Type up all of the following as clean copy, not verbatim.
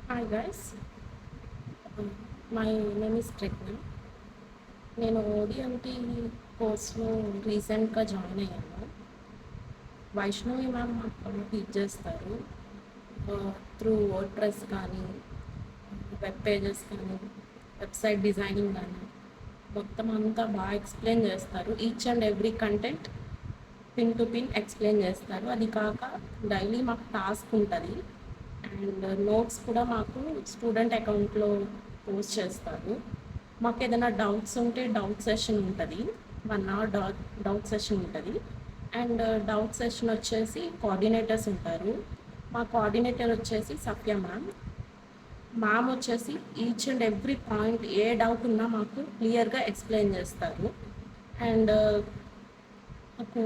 Hi guys, my name is Pragna. నేను ODMT కోర్స్లో రీసెంట్గా జాయిన్ అయ్యాను. వైష్ణవి మ్యామ్ మాకు టీచ్ చేస్తారు. త్రూ వర్డ్ ప్రెస్ కానీ, వెబ్ పేజెస్ కానీ, వెబ్సైట్ డిజైనింగ్ కానీ మొత్తం అంతా బాగా ఎక్స్ప్లెయిన్ చేస్తారు. Each and every content pin to pin explain చేస్తారు. అది కాక డైలీ మాకు టాస్క్ ఉంటుంది అండ్ నోట్స్ కూడా మాకు స్టూడెంట్ అకౌంట్లో పోస్ట్ చేస్తారు. మాకు ఏదైనా డౌట్స్ ఉంటే డౌట్ సెషన్ ఉంటుంది, 1 hour డౌట్ సెషన్ ఉంటుంది. అండ్ డౌట్ సెషన్ వచ్చేసి కోఆర్డినేటర్స్ ఉంటారు. మా కోఆర్డినేటర్ వచ్చేసి సత్య మ్యామ్. మ్యామ్ వచ్చేసి each and every point A doubt ఉన్నా మాకు క్లియర్గా ఎక్స్ప్లెయిన్ చేస్తారు. అండ్ మాకు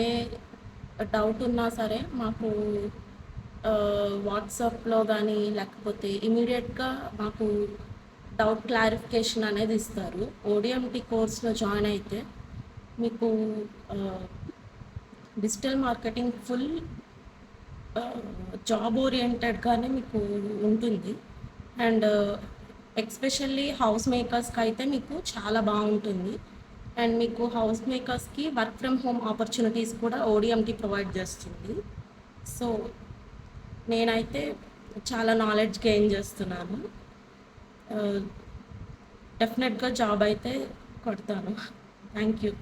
ఏ డౌట్ ఉన్నా సరే మాకు వాట్సాప్లో కానీ లేకపోతే ఇమీడియట్గా మాకు డౌట్ క్లారిఫికేషన్ అనేది ఇస్తారు. ఓడిఎంటి కోర్స్లో జాయిన్ అయితే మీకు డిజిటల్ మార్కెటింగ్ ఫుల్ జాబ్ ఓరియంటెడ్గానే మీకు ఉంటుంది. అండ్ ఎక్స్పెషల్లీ హౌస్ మేకర్స్కి అయితే మీకు చాలా బాగుంటుంది. అండ్ మీకు హౌస్ మేకర్స్కి వర్క్ ఫ్రమ్ హోమ్ ఆపర్చునిటీస్ కూడా ఓడిఎంటి ప్రొవైడ్ చేస్తుంది. సో నేనైతే చాలా నాలెడ్జ్ గెయిన్ చేస్తున్నాను. డెఫినెట్గా జాబ్ అయితే కొడతాను. Thank you.